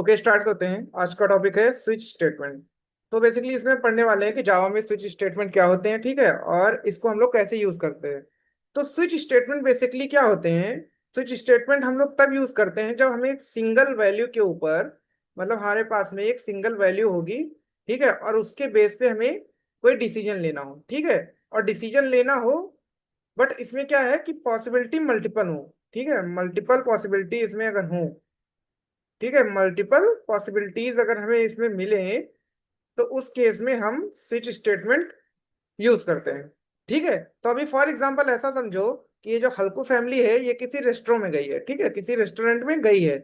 Okay, start करते हैं। आज का टॉपिक है स्विच स्टेटमेंट। तो बेसिकली इसमें पढ़ने वाले हैं कि जावा में स्विच स्टेटमेंट क्या होते हैं, ठीक है, और इसको हम लोग कैसे यूज करते हैं। तो स्विच स्टेटमेंट बेसिकली क्या होते हैं। स्विच स्टेटमेंट हम लोग तब यूज करते हैं जब हमें एक सिंगल वैल्यू के ऊपर, मतलब हमारे पास में एक सिंगल वैल्यू होगी, ठीक है, और उसके बेस पे हमें कोई डिसीजन लेना हो, ठीक है। और डिसीजन लेना हो, बट इसमें क्या है कि पॉसिबिलिटी मल्टीपल हो, ठीक है, मल्टीपल पॉसिबिलिटी इसमें अगर हो, ठीक है, मल्टीपल पॉसिबिलिटीज अगर हमें इसमें मिले, तो उस केस में हम स्विच स्टेटमेंट यूज करते हैं, ठीक है। तो अभी फॉर एग्जांपल ऐसा समझो कि ये जो हल्कू फैमिली है ये किसी रेस्टोरेंट में गई है, ठीक है, किसी रेस्टोरेंट में गई है।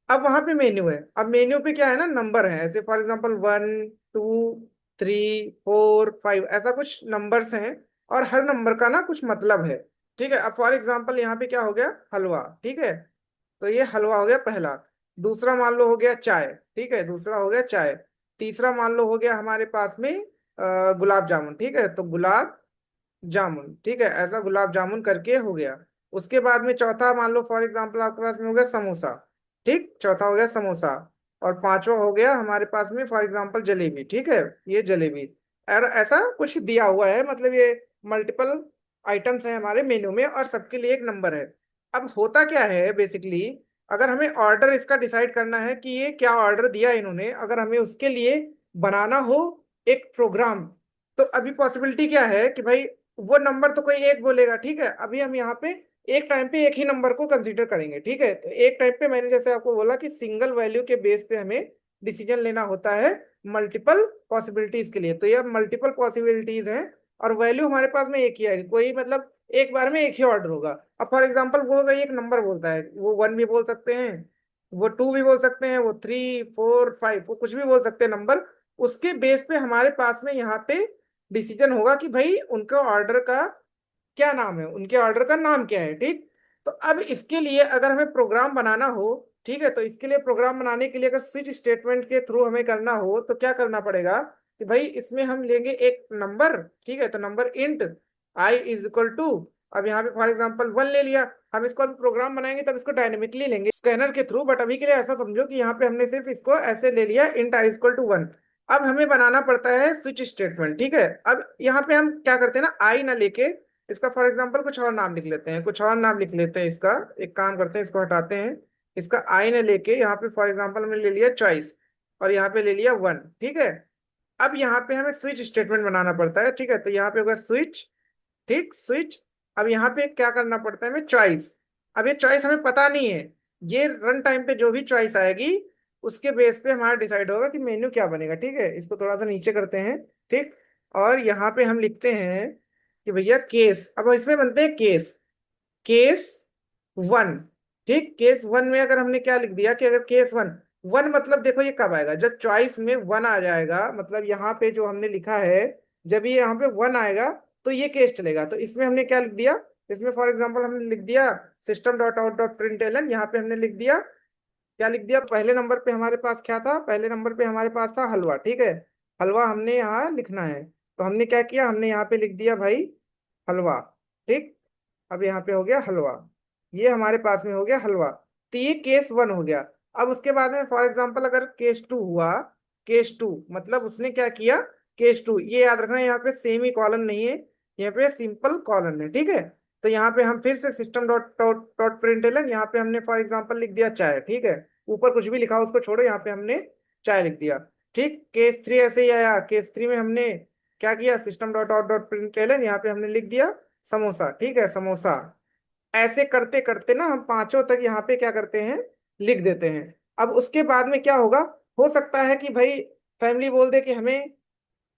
अब वहां पे मेन्यू है, अब मेन्यू पे क्या है ना, नंबर है, ऐसे फॉर एग्जांपल 1 2 3 4 5, ऐसा कुछ नंबर्स हैं। और हर नंबर का ना कुछ मतलब है, ठीक है। अब फॉर एग्जांपल यहाँ पे क्या हो गया, हलवा, ठीक है। तो ये हलवा हो गया पहला। दूसरा मान लो हो गया चाय, ठीक है, दूसरा हो गया चाय। तीसरा मान लो हो गया हमारे पास में गुलाब जामुन, ठीक है, तो गुलाब जामुन, ठीक है, ऐसा गुलाब जामुन करके हो गया। उसके बाद में चौथा मान लो फॉर एग्जांपल आपके पास में हो गया समोसा, ठीक, चौथा हो गया समोसा। और पांचवा हो गया हमारे पास में फॉर एग्जांपल जलेबी, ठीक है, ये जलेबी। और ऐसा कुछ दिया हुआ है, मतलब ये मल्टीपल आइटम्स हैं हमारे मेन्यू में और सबके लिए एक नंबर है। अब होता क्या है बेसिकली, अगर हमें ऑर्डर इसका डिसाइड करना है कि ये क्या ऑर्डर दिया इन्होंने, अगर हमें उसके लिए बनाना हो एक प्रोग्राम, तो अभी पॉसिबिलिटी क्या है कि भाई वो नंबर तो कोई एक बोलेगा, ठीक है। अभी हम यहाँ पे एक टाइम पे एक ही नंबर को कंसीडर करेंगे, ठीक है। तो एक टाइम पे मैंने जैसे आपको बोला कि सिंगल वैल्यू के बेस पे हमें डिसीजन लेना होता है मल्टीपल पॉसिबिलिटीज के लिए। तो ये मल्टीपल पॉसिबिलिटीज हैं और वैल्यू हमारे पास में एक ही आएगी, कोई मतलब एक बार में एक ही ऑर्डर होगा। अब फॉर एग्जाम्पल वो अगर एक नंबर बोलता है, वो 1 भी बोल सकते हैं, वो 2 भी बोल सकते हैं, वो 3 4 5, वो कुछ भी बोल सकते हैं नंबर। उसके बेस पे हमारे पास में यहाँ पे डिसीजन होगा कि भाई उनका ऑर्डर का क्या नाम है, उनके ऑर्डर का नाम क्या है, ठीक। तो अब इसके लिए अगर हमें प्रोग्राम बनाना हो, ठीक है, तो इसके लिए प्रोग्राम बनाने के लिए अगर स्विच स्टेटमेंट के थ्रू हमें करना हो तो क्या करना पड़ेगा कि भाई इसमें हम लेंगे एक नंबर, ठीक है, तो नंबर इंट i = अब यहाँ पे फॉर एग्जांपल 1 ले लिया। हम इसको अभी प्रोग्राम बनाएंगे तब इसको डायनेमिकली लेंगे स्कैनर के थ्रू, बट अभी के लिए ऐसा समझो कि यहाँ पे हमने सिर्फ इसको ऐसे ले लिया इंट i = 1। अब हमें बनाना पड़ता है स्विच स्टेटमेंट, ठीक है। अब यहाँ पे हम क्या करते हैं ना, आई ना लेके इसका फॉर एग्जांपल कुछ और नाम लिख लेते हैं, कुछ और नाम लिख लेते हैं इसका। एक काम करते हैं, इसको हटाते हैं, इसका आई ने लेके यहाँ पे फॉर एग्जांपल हमने ले लिया चॉइस और यहाँ पे ले लिया 1, ठीक है। अब यहाँ पे हमें स्विच स्टेटमेंट बनाना पड़ता है, ठीक है, तो यहाँ पे होगा स्विच, ठीक, स्विच। अब यहाँ पे क्या करना पड़ता है हमें, चॉइस। अब ये चॉइस हमें पता नहीं है, ये रन टाइम पे जो भी चॉइस आएगी उसके बेस पे हमारा डिसाइड होगा कि मेन्यू क्या बनेगा, ठीक है। इसको थोड़ा सा नीचे करते हैं, ठीक। और यहाँ पे हम लिखते हैं कि भैया केस, अब इसमें बनते हैं केस, केस 1, ठीक। केस 1 में अगर हमने क्या लिख दिया कि अगर केस 1, 1 मतलब देखो ये कब आएगा, जब चॉइस में 1 आ जाएगा, मतलब यहाँ पे जो हमने लिखा है जब ये यहाँ पे 1 आएगा तो ये केस चलेगा। तो इसमें हमने क्या लिख दिया, इसमें फॉर एग्जांपल हमने लिख दिया system.out.println, यहाँ पे हमने लिख दिया, क्या लिख दिया, पहले नंबर पे हमारे पास क्या था, पहले नंबर पे हमारे पास था हलवा, ठीक है। हलवा हमने यहाँ लिखना है, तो हमने क्या किया, हमने यहाँ पे लिख दिया भाई हलवा, ठीक। अब यहाँ पे हो गया हलवा, ये हमारे पास में हो गया हलवा। तो ये केस 1 हो गया। अब उसके बाद में फॉर एग्जांपल अगर केस 2 हुआ, केस 2 मतलब उसने क्या किया, केस 2, ये याद रखना यहाँ पे सेमी कॉलन नहीं है, यहाँ पे सिंपल कॉलन है, ठीक है। तो यहाँ पे हम फिर से system dot dot dot println, यहाँ पे हमने फॉर एग्जांपल लिख दिया चाय, ठीक है। ऊपर कुछ भी लिखा उसको छोड़ो, यहाँ पे हमने चाय लिख दिया, ठीक। केस 3 ऐसे ही आया, केस 3 में हमने क्या किया, system dot out dot println, यहाँ पे हमने लिख दिया समोसा, ठीक है, समोसा। ऐसे करते करते ना हम पांचों तक यहाँ पे क्या करते हैं, लिख देते हैं। अब उसके बाद में क्या होगा, हो सकता है कि भाई फैमिली बोल दे कि हमें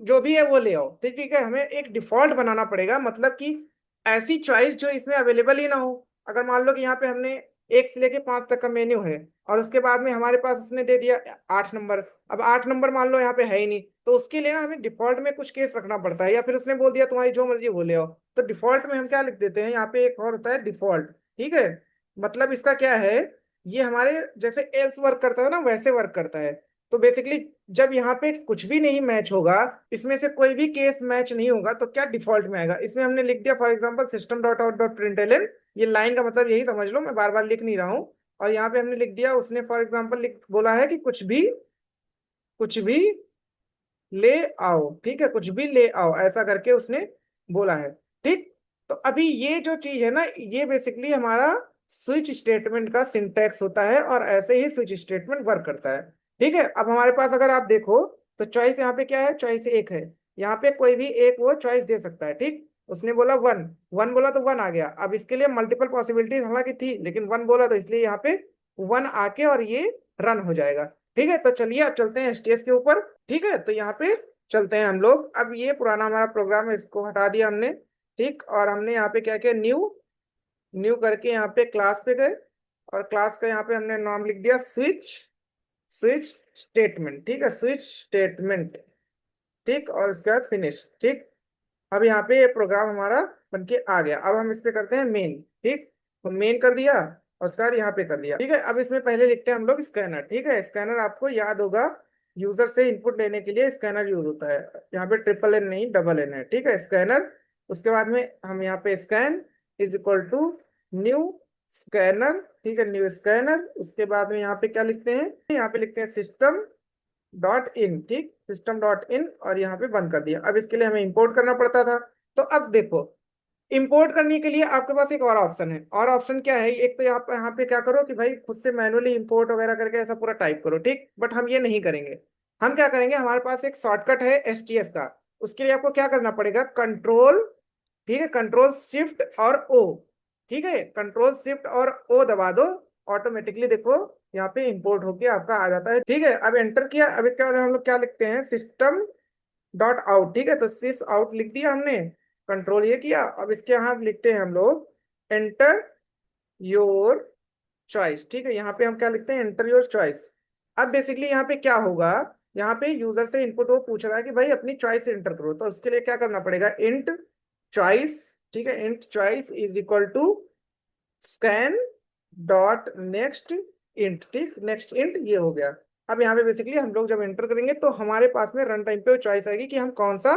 जो भी है वो ले आओ, तो ठीक है, हमें एक डिफॉल्ट बनाना पड़ेगा, मतलब कि ऐसी चॉइस जो इसमें अवेलेबल ही ना हो। अगर मान लो कि यहाँ पे हमने 1 से लेके 5 तक का मेन्यू है और उसके बाद में हमारे पास उसने दे दिया 8 नंबर। अब 8 नंबर मान लो यहाँ पे है ही नहीं, तो उसके लिए ना हमें डिफॉल्ट में कुछ केस रखना पड़ता है, या फिर उसने बोल दिया तुम्हारी जो मर्जी वो ले आओ। तो डिफॉल्ट में हम क्या लिख देते हैं, यहाँ पे एक और होता है डिफॉल्ट, ठीक है। मतलब इसका क्या है, ये हमारे जैसे एल्स वर्क करता है ना वैसे वर्क करता है। तो बेसिकली जब यहाँ पे कुछ भी नहीं मैच होगा, इसमें से कोई भी केस मैच नहीं होगा, तो क्या डिफॉल्ट में आएगा, इसमें हमने लिख दिया for example system dot out dot println. ये लाइन का मतलब यही समझ लो, मैं बार बार लिख नहीं रहा हूँ। और यहाँ पे हमने लिख दिया, उसने फॉर एग्जाम्पल लिख बोला है कि कुछ भी ले आओ, ठीक है, कुछ भी ले आओ, ऐसा करके उसने बोला है। ठीक, तो अभी ये जो चीज है ना, ये बेसिकली हमारा स्विच स्टेटमेंट का सिंटैक्स होता है, और ऐसे ही स्विच स्टेटमेंट वर्क करता है। ठीक है, अब हमारे पास अगर आप देखो तो चॉइस यहाँ पे क्या है, चॉइस एक है, यहाँ पे कोई भी एक वो चॉइस दे सकता है। ठीक, उसने बोला वन, वन बोला तो वन आ गया। अब इसके लिए मल्टीपल पॉसिबिलिटीज हालांकि थी, लेकिन वन बोला तो इसलिए यहाँ पे वन आके और ये रन हो जाएगा। ठीक है, तो चलिए अब चलते हैं एसटीएस के ऊपर। ठीक है, तो यहाँ पे चलते हैं हम लोग। अब ये पुराना हमारा प्रोग्राम है, इसको हटा दिया हमने। ठीक, और हमने यहाँ पे क्या किया, न्यू, न्यू करके यहाँ पे क्लास पे गए, और क्लास का यहाँ पे हमने नाम लिख दिया स्विच, स्विच स्टेटमेंट। ठीक है, स्विच स्टेटमेंट। ठीक, और इसके बाद फिनिश। ठीक, अब यहाँ पे ये प्रोग्राम हमारा बनके आ गया। अब हम इस पे करते हैं मेन। ठीक, तो मेन कर दिया, और उसके बाद यहाँ पे कर दिया। ठीक है, अब इसमें पहले लिखते हैं हम लोग स्कैनर। ठीक है, स्कैनर आपको याद होगा, यूजर से इनपुट लेने के लिए स्कैनर यूज होता है। यहाँ पे ट्रिपल एन नहीं, डबल एन है। ठीक है, स्कैनर। उसके बाद में हम यहाँ पे scan is equal to new scanner. ठीक है, न्यू स्कैनर। उसके बाद में यहाँ पे क्या लिखते हैं, यहाँ पे लिखते हैं सिस्टम डॉट इन। ठीक, सिस्टम डॉट इन, और यहाँ पे बंद कर दिया। अब इसके लिए हमें इंपोर्ट करना पड़ता था। तो अब देखो, इंपोर्ट करने के लिए आपके पास एक और ऑप्शन है। और ऑप्शन क्या है, एक तो यहाँ पे क्या करो कि भाई खुद से मैनुअली इंपोर्ट वगैरह करके ऐसा पूरा टाइप करो। ठीक, बट हम ये नहीं करेंगे। हम क्या करेंगे, हमारे पास एक शॉर्टकट है एसटीएस का। उसके लिए आपको क्या करना पड़ेगा, कंट्रोल, ठीक है, कंट्रोल शिफ्ट और ओ। ठीक है, कंट्रोल शिफ्ट और ओ दबा दो, ऑटोमेटिकली देखो यहाँ पे इंपोर्ट होके आपका आ जाता है। ठीक है, अब एंटर किया। अब इसके बाद हम लोग क्या लिखते हैं, सिस्टम डॉट आउट। ठीक है, तो सिस आउट लिख दिया हमने, कंट्रोल ये किया। अब इसके यहाँ लिखते हैं हम लोग एंटर योर चॉइस। ठीक है, यहाँ पे हम क्या लिखते हैं, एंटर योर चॉइस। अब बेसिकली यहाँ पे क्या होगा, यहाँ पे यूजर से इनपुट वो पूछ रहा है कि भाई अपनी चॉइस एंटर करो। तो उसके लिए क्या करना पड़ेगा, इंट चॉइस। ठीक है, int choice is equal to scan dot next int. ठीक, नेक्स्ट इंट ये हो गया। अब यहाँ पे बेसिकली हम लोग जब एंटर करेंगे तो हमारे पास में रन टाइम पे वो चॉइस आएगी कि हम कौन सा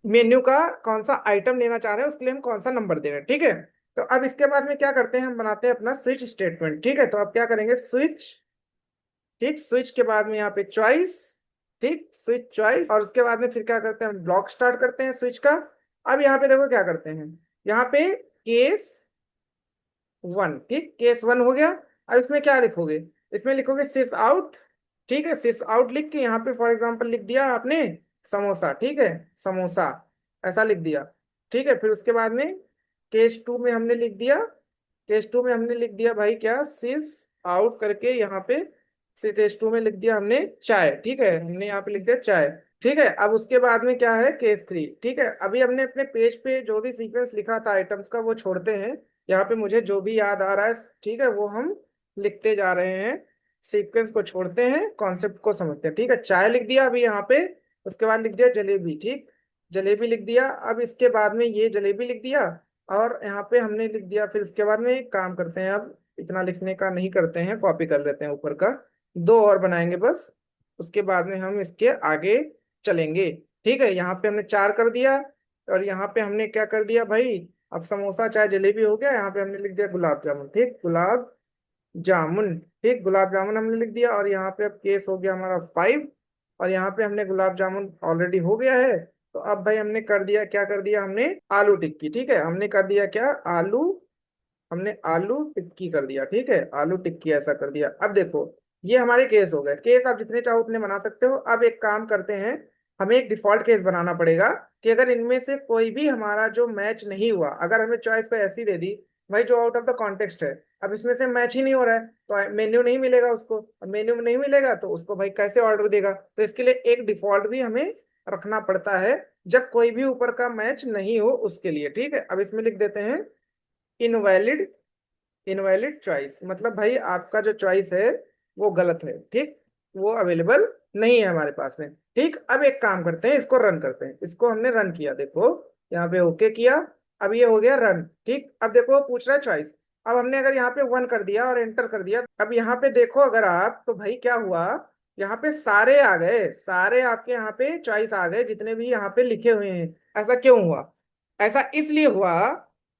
मेन्यू का कौन सा आइटम लेना चाह रहे हैं, उसके लिए हम कौन सा नंबर दे रहे हैं। ठीक है, तो अब इसके बाद में क्या करते हैं, हम बनाते हैं अपना स्विच स्टेटमेंट। ठीक है, तो अब क्या करेंगे, स्विच। ठीक, स्विच के बाद में यहाँ पे चॉइस। ठीक, स्विच चॉइस, और उसके बाद में फिर क्या करते हैं, हम ब्लॉक स्टार्ट करते हैं स्विच का। अब यहाँ पे देखो क्या करते हैं, यहाँ पे केस वन। ठीक, केस वन हो गया। अब इसमें क्या लिखोगे, इसमें लिखोगे सिस आउट। ठीक है, सिस आउट लिख के यहाँ पे फॉर एग्जांपल लिख दिया आपने समोसा। ठीक है, समोसा ऐसा लिख दिया। ठीक है, फिर उसके बाद में केस टू में हमने लिख दिया, केस टू में हमने लिख दिया भाई क्या, सिस आउट करके यहाँ पे केस टू में लिख दिया हमने चाय। ठीक है, हमने यहाँ पे लिख दिया चाय। ठीक है, अब उसके बाद में क्या है, केस थ्री। ठीक है, अभी हमने अपने पेज पे जो भी सीक्वेंस लिखा था आइटम्स का वो छोड़ते हैं, यहाँ पे मुझे जो भी याद आ रहा है, ठीक है, वो हम लिखते जा रहे हैं। सीक्वेंस को छोड़ते हैं, कॉन्सेप्ट को समझते हैं। ठीक है, चाय लिख दिया अभी यहाँ पे। उसके बाद लिख दिया जलेबी। ठीक, जलेबी लिख दिया। अब इसके बाद में ये जलेबी लिख दिया, और यहाँ पे हमने लिख दिया। फिर इसके बाद में एक काम करते हैं, अब इतना लिखने का नहीं करते हैं, कॉपी कर लेते हैं ऊपर का, दो और बनाएंगे बस। उसके बाद में हम इसके आगे चलेंगे। ठीक है, यहाँ पे हमने चार कर दिया, और यहाँ पे हमने क्या कर दिया भाई, अब समोसा चाय जलेबी हो गया। यहाँ पे हमने लिख दिया गुलाब जामुन। ठीक, गुलाब जामुन। ठीक, गुलाब जामुन हमने लिख दिया, और यहाँ पे अब केस हो गया हमारा फाइव, और यहाँ पे हमने गुलाब जामुन ऑलरेडी हो गया है। तो अब भाई हमने कर दिया, क्या कर दिया हमने, आलू टिक्की। ठीक है, हमने कर दिया क्या, आलू, हमने आलू टिक्की कर दिया। ठीक है, आलू टिक्की ऐसा कर दिया। अब देखो ये हमारे केस हो गए। केस आप जितने चाहो उतने बना सकते हो। अब एक काम करते हैं, हमें एक डिफॉल्ट केस बनाना पड़ेगा कि अगर इनमें से कोई भी हमारा जो मैच नहीं हुआ, अगर हमें चॉइस पे ऐसी दे दी भाई जो आउट ऑफ द कॉन्टेक्स्ट है, अब इसमें से मैच ही नहीं हो रहा है, तो मेन्यू नहीं मिलेगा उसको। अब मेन्यू में नहीं मिलेगा तो उसको भाई कैसे ऑर्डर देगा, तो इसके लिए एक डिफॉल्ट भी हमें रखना पड़ता है, जब कोई भी ऊपर का मैच नहीं हो उसके लिए। ठीक है, अब इसमें लिख देते हैं इनवैलिड, इनवैलिड चॉइस, मतलब भाई आपका जो चॉइस है वो गलत है। ठीक, वो अवेलेबल नहीं है हमारे पास में। ठीक, अब एक काम करते हैं, इसको रन करते हैं। इसको हमने रन किया, देखो यहाँ पे ओके किया। अब ये हो गया रन। ठीक, अब देखो पूछ रहा है चॉइस। अब हमने अगर यहाँ पे वन कर दिया और एंटर कर दिया, अब यहाँ पे देखो अगर आप, तो भाई क्या हुआ, यहाँ पे सारे आ गए, सारे आपके यहाँ पे चॉइस आ गए जितने भी यहाँ पे लिखे हुए हैं। ऐसा क्यों हुआ, ऐसा इसलिए हुआ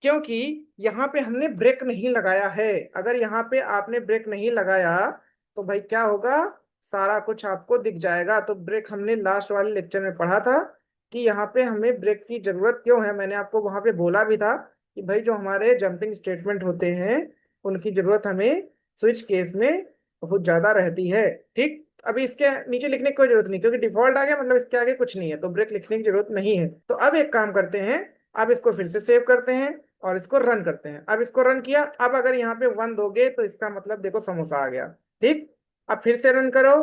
क्योंकि यहाँ पे हमने ब्रेक नहीं लगाया है। अगर यहाँ पे आपने ब्रेक नहीं लगाया तो भाई क्या होगा, सारा कुछ आपको दिख जाएगा। तो ब्रेक हमने लास्ट वाले लेक्चर में पढ़ा था कि यहाँ पे हमें ब्रेक की जरूरत क्यों है। मैंने आपको वहां पे बोला भी था कि भाई जो हमारे जंपिंग स्टेटमेंट होते हैं उनकी जरूरत हमें स्विच केस में बहुत ज्यादा रहती है। ठीक, अभी इसके नीचे लिखने की कोई जरूरत नहीं, क्योंकि डिफॉल्ट आ गया, मतलब इसके आगे कुछ नहीं है, तो ब्रेक लिखने की जरूरत नहीं है। तो अब एक काम करते हैं, अब इसको फिर से सेव करते हैं और इसको रन करते हैं। अब इसको रन किया, अब अगर यहाँ पे 1 दोगे तो इसका मतलब देखो समोसा आ गया। ठीक, अब फिर से रन करो,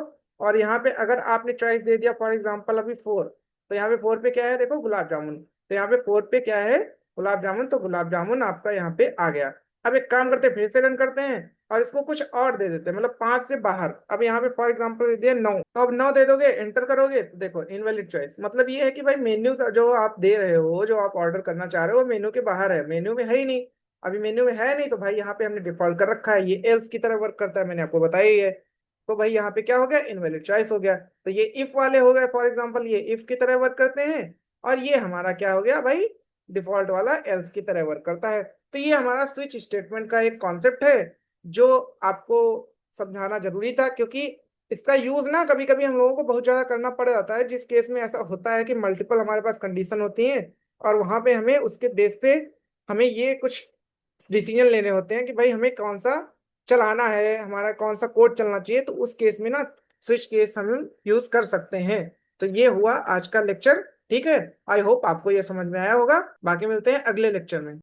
और यहाँ पे अगर आपने चॉइस दे दिया फॉर एग्जांपल अभी 4, तो यहाँ पे 4 पे क्या है, देखो गुलाब जामुन। तो यहाँ पे 4 पे क्या है, गुलाब जामुन, तो गुलाब जामुन आपका यहाँ पे आ गया। अब एक काम करते हैं, फिर से रन करते हैं और इसको कुछ और दे देते हैं, मतलब 5 से बाहर। अब यहाँ पे फॉर एग्जांपल दे दिया 9, तो अब 9 दे दोगे, एंटर करोगे तो देखो इनवैलिड चॉइस। मतलब ये है कि भाई मेन्यू जो आप दे रहे हो, जो आप ऑर्डर करना चाह रहे हो, वो मेन्यू के बाहर है, मेन्यू में है ही नहीं। अभी मेन्यू में है नहीं, तो भाई यहाँ पे हमने डिफॉल्ट कर रखा है, ये एल्स की तरह वर्क करता है, मैंने आपको बताया ही है। तो भाई यहाँ पे क्या हो गया, इनवैलिड चॉइस हो गया। तो ये इफ वाले हो गए, फॉर एग्जांपल ये इफ की तरह वर्क करते हैं, और ये हमारा क्या हो गया भाई, डिफॉल्ट वाला एल्स की तरह वर्क करता है। तो ये हमारा स्विच स्टेटमेंट का एक कॉन्सेप्ट है जो आपको समझाना जरूरी था, क्योंकि इसका यूज ना कभी कभी हम लोगों को बहुत ज्यादा करना पड़ जाता है, जिस केस में ऐसा होता है कि मल्टीपल हमारे पास कंडीशन होती हैं, और वहां पे हमें उसके बेस पे हमें ये कुछ डिसीजन लेने होते हैं कि भाई हमें कौन सा चलाना है, हमारा कौन सा कोड चलना चाहिए। तो उस केस में ना स्विच केस हम यूज कर सकते हैं। तो ये हुआ आज का लेक्चर। ठीक है, आई होप आपको ये समझ में आया होगा। बाकी मिलते हैं अगले लेक्चर में।